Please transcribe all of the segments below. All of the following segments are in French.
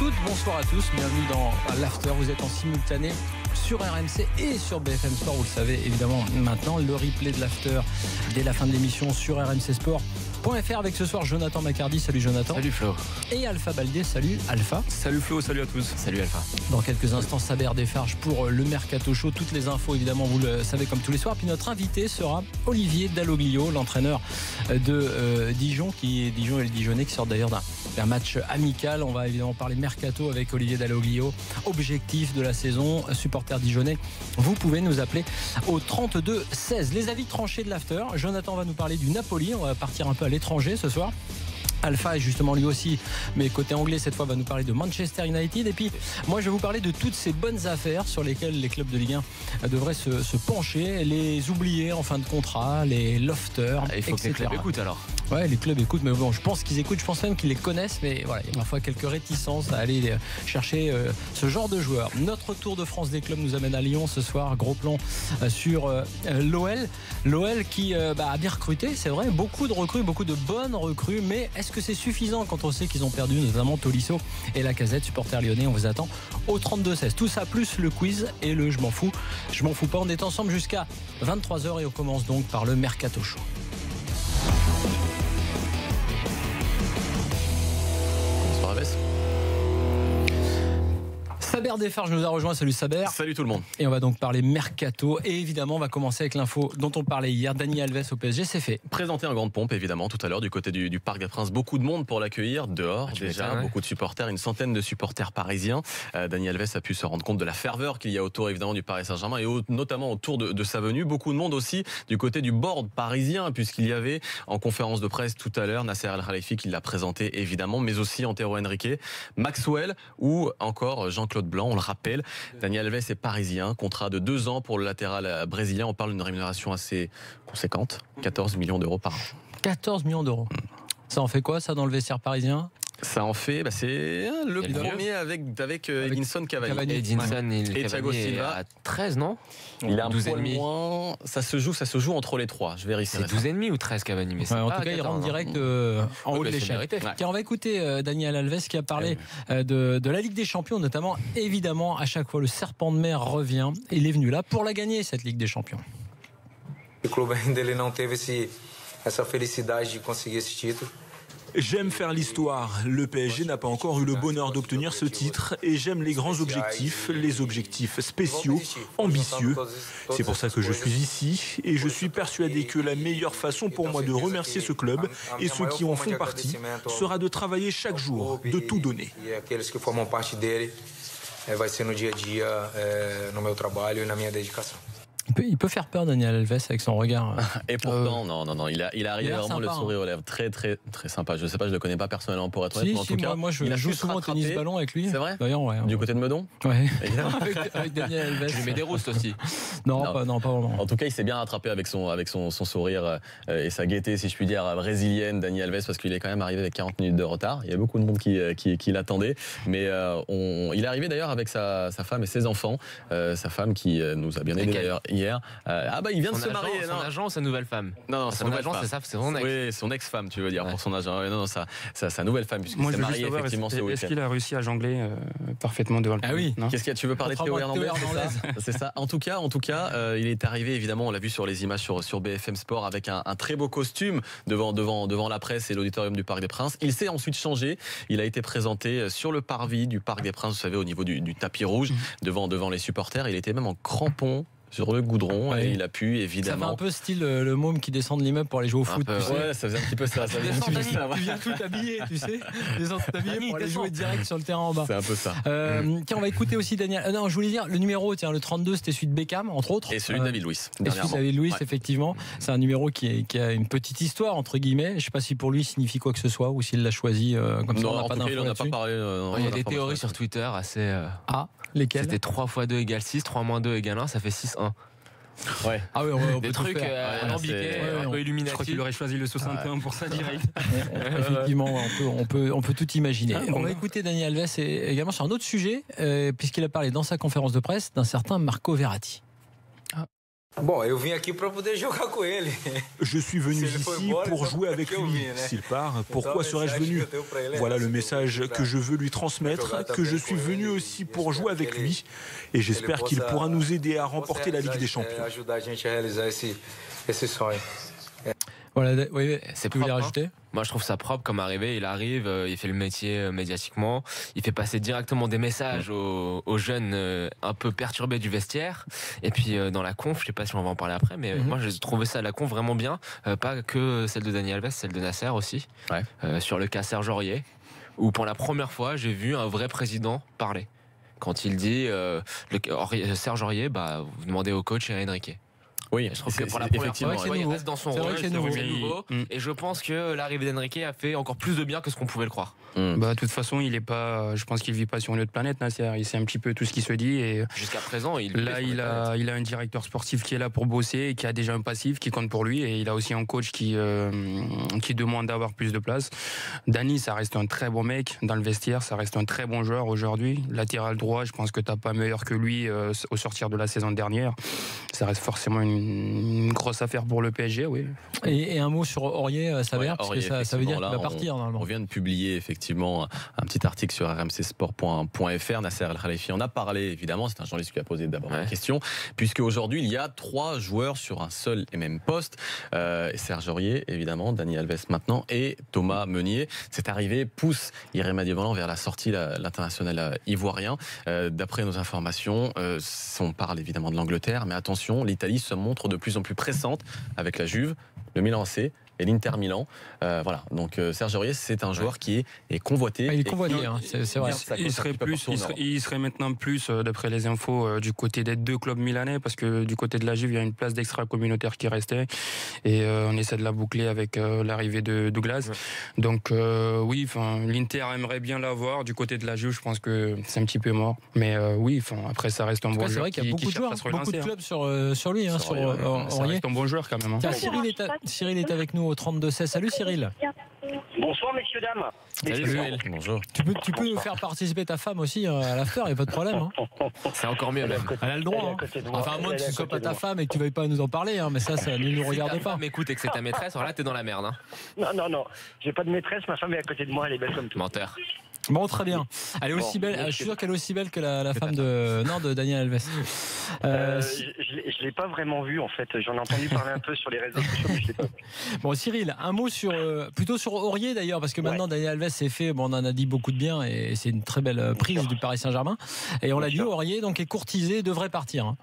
toutes, bonsoir à tous, bienvenue dans l'After. Vous êtes en simultané sur RMC et sur BFM Sport, vous le savez évidemment maintenant. Le replay de l'After dès la fin de l'émission sur rmcsport.fr avec ce soir Jonathan Macardy. Salut Jonathan. Salut Flo. Et Alpha Baldé. Salut Alpha. Salut Flo, salut à tous. Salut Alpha. Dans quelques instants, Saber Desfarges pour le Mercato Show. Toutes les infos évidemment, vous le savez comme tous les soirs. Puis notre invité sera Olivier Dalloglio, l'entraîneur de Dijon et le Dijonais qui sortent d'ailleurs d'un match amical. On va évidemment parler Mercato avec Olivier Dalloglio. Objectif de la saison, supporter dijonnais. Vous pouvez nous appeler au 32 16. Les avis tranchés de l'After. Jonathan va nous parler du Napoli. On va partir un peu à l'étranger ce soir. Alpha est justement lui aussi, mais côté anglais cette fois, va nous parler de Manchester United. Et puis moi je vais vous parler de toutes ces bonnes affaires sur lesquelles les clubs de Ligue 1 devraient se pencher, les oubliés en fin de contrat, les lofters, il faut etc. que les clubs écoutent alors. Ouais, les clubs écoutent, mais bon, je pense qu'ils écoutent, je pense même qu'ils les connaissent, mais voilà, il y a parfois quelques réticences à aller chercher ce genre de joueurs. Notre Tour de France des clubs nous amène à Lyon ce soir. Gros plan sur l'OL qui a bien recruté, c'est vrai, beaucoup de recrues, beaucoup de bonnes recrues, mais est-ce que c'est suffisant quand on sait qu'ils ont perdu notamment Tolisso et Lacazette, supporter lyonnais? On vous attend au 32-16. Tout ça plus le quiz et le je m'en fous pas. On est ensemble jusqu'à 23h et on commence donc par le Mercato Show. Saber Desfarges nous a rejoint, salut Saber. Salut tout le monde. Et on va donc parler Mercato. Et évidemment, on va commencer avec l'info dont on parlait hier. Dani Alves au PSG, c'est fait. Présenté en grande pompe, évidemment, tout à l'heure, du côté du Parc des Princes. Beaucoup de monde pour l'accueillir, dehors, déjà, beaucoup de supporters, une centaine de supporters parisiens. Dani Alves a pu se rendre compte de la ferveur qu'il y a autour, évidemment, du Paris Saint-Germain et notamment autour de sa venue. Beaucoup de monde aussi du côté du board parisien, puisqu'il y avait en conférence de presse tout à l'heure Nasser Al-Khelaifi qui l'a présenté, évidemment, mais aussi Antero Henrique, Maxwell ou encore Jean-Claude Blanc, on le rappelle. Dani Alves est parisien, contrat de 2 ans pour le latéral brésilien. On parle d'une rémunération assez conséquente, 14 millions d'euros par an. 14 millions d'euros. Ça en fait quoi, ça, dans le vestiaire parisien? Ça en fait, c'est le premier avec Edinson Cavani. Edinson et Thiago Silva à 13, non? Il a un 12 poil moins. Ça se joue entre les trois. Je vérifie. C'est 12,5 ou 13 Cavani, mais en tout cas, il rentre direct en haut de l'échelle. On va écouter Daniel Alves qui a parlé de la Ligue des Champions, notamment. Évidemment, à chaque fois, le serpent de mer revient. Il est venu là pour la gagner, cette Ligue des Champions. Le clube ainda ele não teve essa felicidade de conseguir esse título. J'aime faire l'histoire. Le PSG n'a pas encore eu le bonheur d'obtenir ce titre et j'aime les grands objectifs, les objectifs spéciaux, ambitieux. C'est pour ça que je suis ici et je suis persuadé que la meilleure façon pour moi de remercier ce club et ceux qui en font partie sera de travailler chaque jour, de tout donner. Vai ser no dia a dia, no meu trabalho e na minha dedicação. Il peut faire peur, Daniel Alves, avec son regard. Et pourtant, non, il arrive vraiment sympa, le sourire aux lèvres. Très, très, très sympa. Je sais pas, je le connais pas personnellement pour être honnête, mais en tout cas, moi je joue souvent au tennis ballon avec lui. C'est vrai? D'ailleurs, ouais. Du côté de Meudon? Ouais. avec Daniel Alves. Je lui mets des roustes aussi. Non, pas vraiment. En tout cas, il s'est bien rattrapé avec son sourire et sa gaieté, si je puis dire, brésilienne, Daniel Alves, parce qu'il est quand même arrivé avec 40 minutes de retard. Il y a beaucoup de monde qui l'attendait. Mais il est arrivé d'ailleurs avec sa femme et ses enfants. Sa femme qui nous a bien aidé d'ailleurs hier. Il vient de se marier. Son agent ou sa nouvelle femme? Non, sa nouvelle femme. C'est son ex. Oui, son ex-femme, tu veux dire, pour son agent. Non, sa nouvelle femme, puisqu'il s'est marié effectivement ce week-end. Est-ce qu'il a réussi à jongler parfaitement devant le public? Ah oui. Qu'est-ce qu'il y a? Tu veux parler de Théo Hernandez? C'est ça. En tout cas, il est arrivé, évidemment, on l'a vu sur les images sur BFM Sport, avec un très beau costume devant la presse et l'auditorium du Parc des Princes. Il s'est ensuite changé. Il a été présenté sur le parvis du Parc des Princes, vous savez, au niveau du tapis rouge, devant les supporters. Il était même en crampons sur le goudron et il a pu évidemment. Ça fait un peu style le môme qui descend de l'immeuble pour aller jouer au foot. Ouais, ça faisait un petit peu ça. Tu viens tout habillé, tu sais. Descends tout habillé pour aller jouer direct sur le terrain en bas. C'est un peu ça. Tiens, on va écouter aussi Daniel. Non, je voulais dire, le numéro, le 32, c'était celui de Beckham, entre autres. Et celui de David Luiz. Et celui de David Luiz, effectivement. C'est un numéro qui a une petite histoire, entre guillemets. Je ne sais pas si pour lui, il signifie quoi que ce soit ou s'il l'a choisi comme ça. Non, en tout cas, il n'en a pas parlé. Il y a des théories sur Twitter assez. Lesquelles? C'était 3 x 2 égale 6, 3 moins 2 égale 1, ça fait 6-1. Ouais. Ah oui, des trucs alambiqués, un peu illuminatifs. Je crois qu'il aurait choisi le 61 pour ça direct. Effectivement, on peut tout imaginer. On va écouter Daniel Alves également sur un autre sujet, puisqu'il a parlé dans sa conférence de presse d'un certain Marco Verratti. Je suis venu ici pour jouer avec lui. S'il part, pourquoi serais-je venu? Voilà le message que je veux lui transmettre, que je suis venu aussi pour jouer avec lui. Et j'espère qu'il pourra nous aider à remporter la Ligue des Champions. Voilà, oui, c'est plus à rajouter. Moi, je trouve ça propre comme arrivé. Il arrive, il fait le métier médiatiquement. Il fait passer directement des messages aux jeunes un peu perturbés du vestiaire. Et puis, dans la conf, je sais pas si on va en parler après, mais moi, j'ai trouvé ça, la conf, vraiment bien. Pas que celle de Dani Alves, celle de Nasser aussi. Ouais. Sur le cas Serge Aurier, où pour la première fois, j'ai vu un vrai président parler. Quand il dit, Serge Aurier, vous demandez au coach et à Enrique. Oui, je trouve que pour la première fois, il reste dans son rôle, c'est nouveau. Et je pense que l'arrivée d'Enrique a fait encore plus de bien que ce qu'on pouvait le croire. De toute façon, il est pas. Je pense qu'il vit pas sur une autre planète, Nasser. Il sait un petit peu tout ce qui se dit. Et jusqu'à présent, il a un directeur sportif qui est là pour bosser, et qui a déjà un passif qui compte pour lui, et il a aussi un coach qui demande d'avoir plus de place. Dani, ça reste un très bon mec dans le vestiaire, ça reste un très bon joueur aujourd'hui. Latéral droit, je pense que t'as pas meilleur que lui au sortir de la saison dernière. Ça reste forcément une grosse affaire pour le PSG, oui. Et un mot sur Aurier, Saber, parce que ça veut dire qu'il va partir normalement. On vient de publier effectivement un petit article sur rmcsport.fr. Nasser El Khelaïfi en a parlé, évidemment. C'est un journaliste qui a posé d'abord la question, puisque aujourd'hui il y a 3 joueurs sur un seul et même poste. Serge Aurier, évidemment, Dani Alves maintenant, et Thomas Meunier. Cette arrivée pousse irrémédiablement vers la sortie l'international ivoirien. D'après nos informations, on parle évidemment de l'Angleterre, mais attention, l'Italie se montre de plus en plus pressante avec la Juve, le Milan AC et l'Inter Milan. Voilà, donc Serge Aurier, c'est un joueur qui est convoité. Il est convoité, c'est vrai. Il serait maintenant plus, d'après les infos, du côté des 2 clubs milanais, parce que du côté de la Juve, il y a une place d'extra-communautaire qui restait, et on essaie de la boucler avec l'arrivée de Douglas. Donc oui, l'Inter aimerait bien l'avoir. Du côté de la Juve, je pense que c'est un petit peu mort. Mais oui, après ça reste un bon joueur. C'est vrai qu'il y a beaucoup de joueurs, beaucoup de clubs sur lui, sur Aurier. Ça reste un bon joueur quand même. Cyril est avec nous au 32-16. Salut Cyril. Bonsoir messieurs, dames. Salut Cyril. Bonjour. Tu peux nous faire participer ta femme aussi à l'after, il n'y a pas de problème. C'est encore mieux même. Elle a le droit. Enfin, à moins que ce ne soit pas ta femme et que tu ne veuilles pas nous en parler, mais ça ne nous regarde pas. Mais écoute, et que c'est ta maîtresse, alors là t'es dans la merde. Non. J'ai pas de maîtresse, ma femme est à côté de moi, elle est belle comme tout. Menteur. Bon, très bien. Elle est aussi belle. Je suis sûr qu'elle est aussi belle que la femme de Daniel Alves. Je l'ai pas vraiment vue en fait. J'en ai entendu parler un peu sur les réseaux sociaux, mais je l'ai pas vue. Bon, Cyril, un mot plutôt sur Aurier d'ailleurs, parce que maintenant Daniel Alves c'est fait. Bon, on en a dit beaucoup de bien et c'est une très belle prise du Paris Saint-Germain. Et on l'a dit, Aurier donc est courtisé, devrait partir.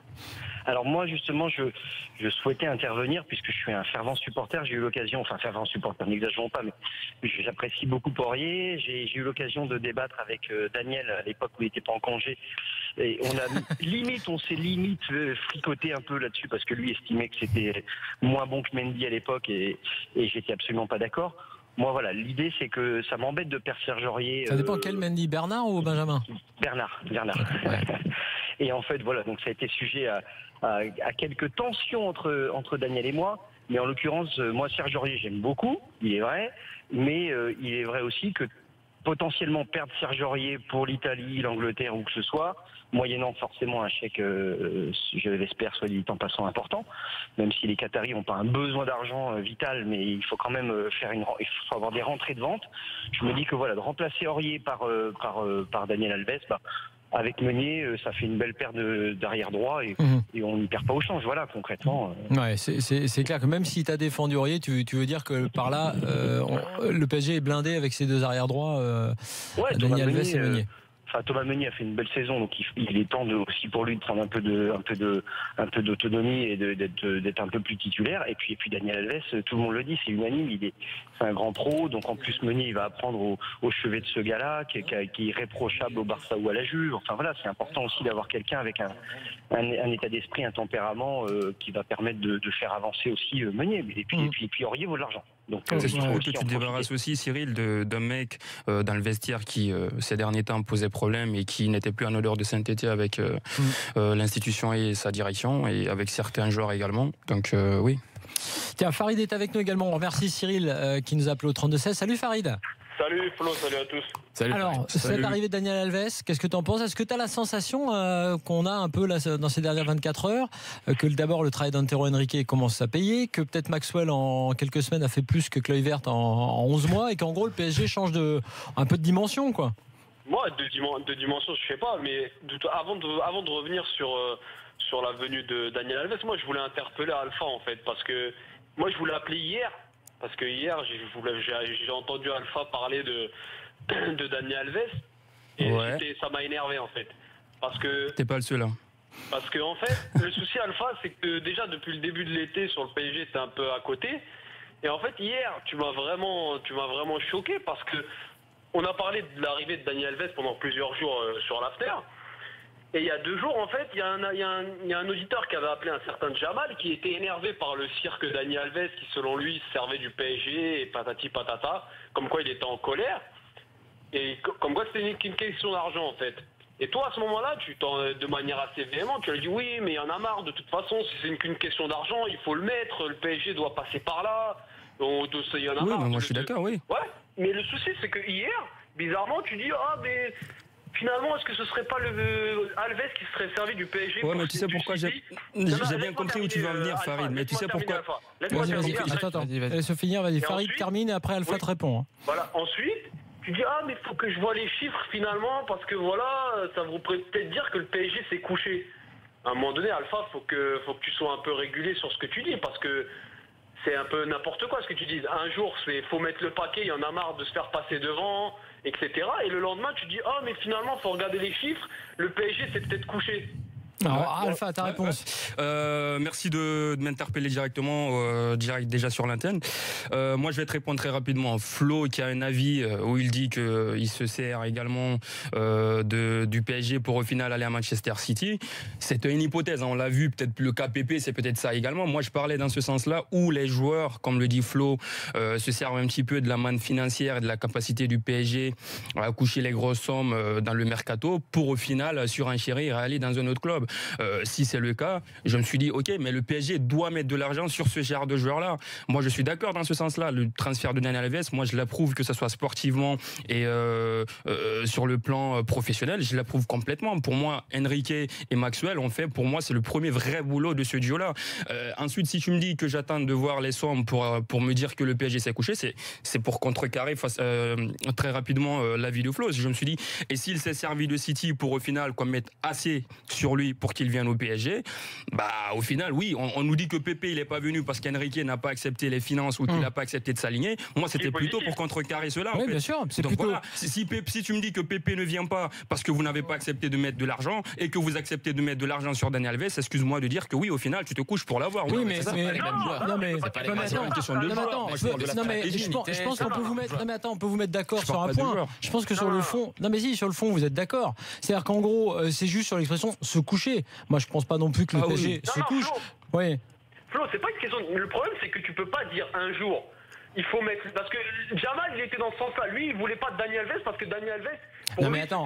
Alors moi justement je souhaitais intervenir puisque je suis un fervent supporter. J'ai eu l'occasion, fervent supporter, n'exagérons pas, mais j'apprécie beaucoup Aurier. J'ai eu l'occasion de débattre avec Daniel à l'époque où il n'était pas en congé. Et on s'est limite fricoté un peu là-dessus parce que lui estimait que c'était moins bon que Mendy à l'époque et j'étais absolument pas d'accord. Moi voilà, l'idée c'est que ça m'embête de perdre Serge Aurier. Ça dépend quel Mendy, Bernard ou Benjamin? Bernard. Ouais. Et en fait voilà, donc ça a été sujet à quelques tensions entre Daniel et moi. Mais en l'occurrence, moi Serge Aurier j'aime beaucoup, il est vrai, mais il est vrai aussi que potentiellement perdre Serge Aurier pour l'Italie, l'Angleterre ou que ce soit, moyennant forcément un chèque, je l'espère, soit dit en passant important, même si les Qataris n'ont pas un besoin d'argent vital, mais il faut quand même il faut avoir des rentrées de vente. Je me dis que voilà, de remplacer Aurier par Daniel Alves, avec Meunier, ça fait une belle paire d'arrière droit et on n'y perd pas au change. Voilà, concrètement. Ouais, c'est clair que même si tu as défendu Aurier, tu veux dire que par là, le PSG est blindé avec ses 2 arrière droits, Daniel Alves et Meunier. Thomas Meunier a fait une belle saison, donc il est temps aussi pour lui de prendre un peu d'autonomie et d'être un peu plus titulaire. Et puis Daniel Alves, tout le monde le dit, c'est unanime, c'est un grand pro. Donc en plus Meunier, il va apprendre au chevet de ce gars-là, qui est irréprochable au Barça ou à la Juve. Enfin voilà, c'est important aussi d'avoir quelqu'un avec un état d'esprit, un tempérament qui va permettre de faire avancer aussi Meunier. Et puis Aurier vaut de l'argent. Donc, c'est sûr que tu te débarrasses aussi, Cyril, d'un mec dans le vestiaire qui, ces derniers temps, posait problème et qui n'était plus en odeur de sainteté avec l'institution et sa direction, et avec certains joueurs également. Donc, oui. Tiens, Farid est avec nous également. On remercie Cyril qui nous a appelé au 32-16. Salut Farid. Salut Flo, salut à tous. Salut. Alors, cette arrivée de Daniel Alves, qu'est-ce que tu en penses? Est-ce que tu as la sensation qu'on a un peu là, dans ces dernières 24 heures, que d'abord le travail d'Antero Henrique commence à payer, que peut-être Maxwell en quelques semaines a fait plus que Kluivert en 11 mois et qu'en gros le PSG change un peu de dimension, quoi? Moi, de dimension, je sais pas, mais avant de revenir sur la venue de Daniel Alves, moi je voulais interpeller Alpha en fait, parce que moi je voulais appeler hier, parce que hier j'ai entendu Alpha parler de Daniel Alves et ça m'a énervé en fait, parce que T'es pas le seul, hein. Parce que en fait, le souci Alpha, c'est que déjà depuis le début de l'été sur le PSG, t'es un peu à côté. Et en fait, hier, tu m'as vraiment choqué parce que on a parlé de l'arrivée de Daniel Alves pendant plusieurs jours sur l'after. Et il y a 2 jours, en fait, il y a un auditeur qui avait appelé un certain Jamal qui était énervé par le cirque Daniel Alves qui, selon lui, servait du PSG et patati patata, comme quoi il était en colère. Et comme quoi c'était qu'une question d'argent, en fait. Et toi, à ce moment-là, de manière assez véhémente, tu as dit oui, mais il y en a marre, de toute façon, si c'est qu'une question d'argent, il faut le mettre, le PSG doit passer par là, il y en a marre. Moi je suis d'accord, oui. Ouais, mais le souci, c'est que hier, bizarrement, tu dis, mais finalement, est-ce que ce serait pas le Alves qui serait servi du PSG? Ouais, mais tu sais pourquoi j'ai bien compris où tu veux en venir, Farid, mais tu sais pourquoi. Vas-y, attends, laisse finir, vas-y, Farid termine et après Alpha te répond. Voilà, ensuite. Tu dis, mais il faut que je vois les chiffres finalement, parce que voilà, ça vous pourrait peut-être dire que le PSG s'est couché. À un moment donné, Alpha, faut que tu sois un peu régulé sur ce que tu dis, parce que c'est un peu n'importe quoi ce que tu dis. Un jour, faut mettre le paquet, il y en a marre de se faire passer devant, etc. Et le lendemain, tu dis, mais finalement, faut regarder les chiffres, le PSG s'est peut-être couché. Alors, Alpha, ta réponse. Merci de m'interpeller directement, déjà sur l'antenne. Moi, je vais te répondre très rapidement. Flo, qui a un avis où il dit qu'il se sert également du PSG pour au final aller à Manchester City. C'est une hypothèse, hein. On l'a vu, peut-être le KPP, c'est peut-être ça également. Moi, je parlais dans ce sens-là où les joueurs, comme le dit Flo, se servent un petit peu de la manne financière et de la capacité du PSG à coucher les grosses sommes dans le mercato pour au final surenchérir et aller dans un autre club. Si c'est le cas, je me suis dit ok, mais le PSG doit mettre de l'argent sur ce genre de joueurs-là. Moi, je suis d'accord dans ce sens-là. Le transfert de Daniel Alves, moi, je l'approuve, que ce soit sportivement et sur le plan professionnel, je l'approuve complètement. Pour moi, Henrique et Maxwell ont fait, pour moi, c'est le premier vrai boulot de ce duo-là. Ensuite, si tu me dis que j'attends de voir les sommes pour me dire que le PSG s'est couché, c'est pour contrecarrer très rapidement l'avis de Flo. Je me suis dit, et s'il s'est servi de City pour au final qu'on mette assez sur lui pour qu'il vienne au PSG, au final, oui, on nous dit que Pépé il n'est pas venu parce qu'Henrique n'a pas accepté les finances ou qu'il n'a pas accepté de s'aligner. Moi, c'était plutôt pour contrecarrer cela. Oui, en fait. Bien sûr. Donc plutôt... voilà, si tu me dis que Pépé ne vient pas parce que vous n'avez pas accepté de mettre de l'argent et que vous acceptez de mettre de l'argent sur Daniel Alves, excuse-moi de dire que oui, au final, tu te couches pour l'avoir. Oui, mais c'est pas les mêmes joueurs. Non, mais c'est pas une question de joueurs. Je pense qu'on peut vous mettre. Non, mais attends, on peut vous mettre d'accord sur un point. Je pense que sur le fond. Non, mais si, sur le fond, vous êtes d'accord. C'est-à-dire qu'en gros, c'est juste sur l'expression se coucher. Moi, je pense pas non plus que le PSG se couche. Oui. Flo, c'est pas une question. Le problème, c'est que tu peux pas dire un jour. Il faut mettre. Parce que Jamal, il était dans ce sens-là. Lui, il voulait pas de Daniel Alves parce que Daniel Alves. Non mais attends,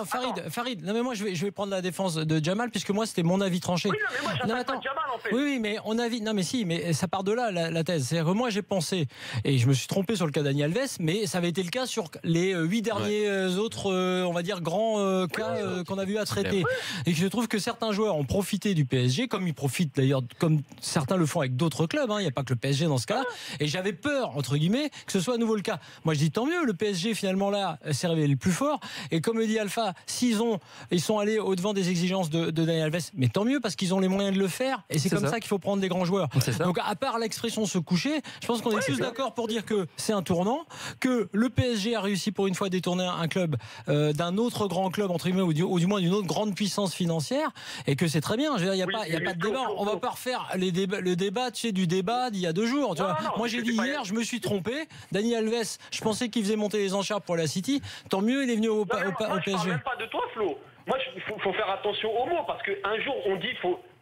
Farid. Non mais moi je vais prendre la défense de Jamal puisque moi c'était mon avis tranché. Oui, non, mais moi j'attaque pas Jamal en fait. Oui, mais on a non mais si, mais ça part de là la thèse. C'est-à-dire que moi j'ai pensé et je me suis trompé sur le cas Daniel Alves, mais ça avait été le cas sur les 8 derniers autres, on va dire grands cas qu'on a vu à traiter. Et je trouve que certains joueurs ont profité du PSG, comme ils profitent d'ailleurs, comme certains le font avec d'autres clubs. Il n'y a pas que le PSG dans ce cas-là. Et j'avais peur entre guillemets que ce soit à nouveau le cas. Moi je dis tant mieux, le PSG finalement là s'est révélé le plus fort et comme le dit Alpha, ils sont allés au-devant des exigences de Daniel Alves, mais tant mieux parce qu'ils ont les moyens de le faire et c'est comme ça qu'il faut prendre des grands joueurs. Donc à part l'expression se coucher, je pense qu'on est tous d'accord pour dire que c'est un tournant, que le PSG a réussi pour une fois à détourner un club d'un autre grand club entre guillemets ou du moins d'une autre grande puissance financière et que c'est très bien. Je veux dire, il y a pas de débat. On va pas refaire le débat du débat d'il y a 2 jours. Tu vois. Moi j'ai dit hier, je me suis trompé. Daniel Alves, je pensais qu'il faisait monter les enchères pour la City. Tant mieux, il est venu au PSG. Je parle même pas de toi, Flo. Moi, il faut faire attention aux mots parce qu'un jour, on dit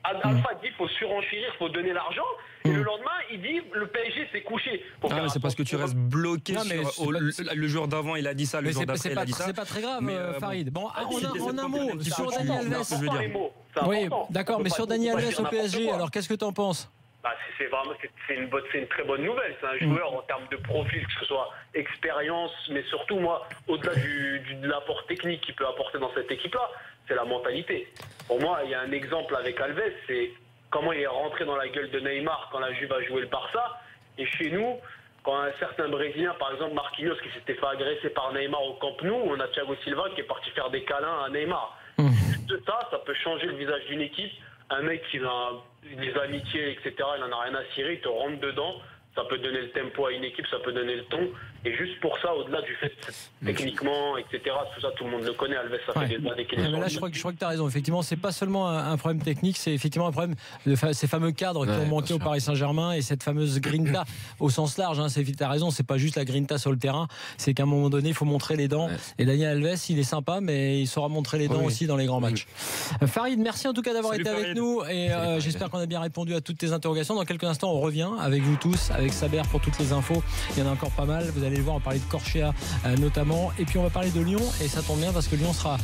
Alpha dit faut surenchérir, faut donner l'argent. Et le lendemain, il dit le PSG s'est couché. C'est parce que tu restes bloqué sur le jour d'avant, il a dit ça, le jour d'après, il a dit ça. C'est pas très grave, Farid. Bon, en un mot, sur Daniel Alves. Oui, d'accord, mais sur Daniel Alves au PSG, alors qu'est-ce que tu en penses ? c'est une très bonne nouvelle. C'est un joueur en termes de profil, que ce soit expérience, mais surtout, moi, au-delà de l'apport technique qu'il peut apporter dans cette équipe-là, c'est la mentalité. Pour moi, il y a un exemple avec Alves, c'est comment il est rentré dans la gueule de Neymar quand la Juve a joué le Barça. Et chez nous, quand un certain Brésilien, par exemple Marquinhos, qui s'était fait agresser par Neymar au Camp Nou, on a Thiago Silva qui est parti faire des câlins à Neymar. Juste de ça peut changer le visage d'une équipe. Un mec qui a des amitiés, etc., il n'en a rien à cirer, il te rentre dedans. Ça peut donner le tempo à une équipe, ça peut donner le ton. Et juste pour ça, au-delà du fait techniquement, etc., tout ça, tout le monde le connaît. Alves, ça fait des années qu'il est sur là, je crois que tu as raison. Effectivement, c'est pas seulement un problème technique, c'est effectivement un problème de ces fameux cadres qui ont manqué au Paris Saint-Germain et cette fameuse grinta au sens large. Tu as raison, c'est pas juste la grinta sur le terrain, c'est qu'à un moment donné, il faut montrer les dents. Et Daniel Alves, il est sympa, mais il saura montrer les dents aussi dans les grands matchs. Farid, merci en tout cas d'avoir été avec nous et j'espère qu'on a bien répondu à toutes tes interrogations. Dans quelques instants, on revient avec vous tous, avec Saber pour toutes les infos. Il y en a encore pas mal. Vous allez le voir, on va parler de Corchea notamment. Et puis on va parler de Lyon. Et ça tombe bien parce que Lyon sera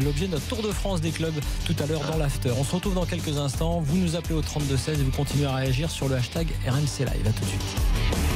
l'objet de notre Tour de France des clubs tout à l'heure dans l'after. On se retrouve dans quelques instants. Vous nous appelez au 32-16 et vous continuez à réagir sur le hashtag RMC Live. À tout de suite.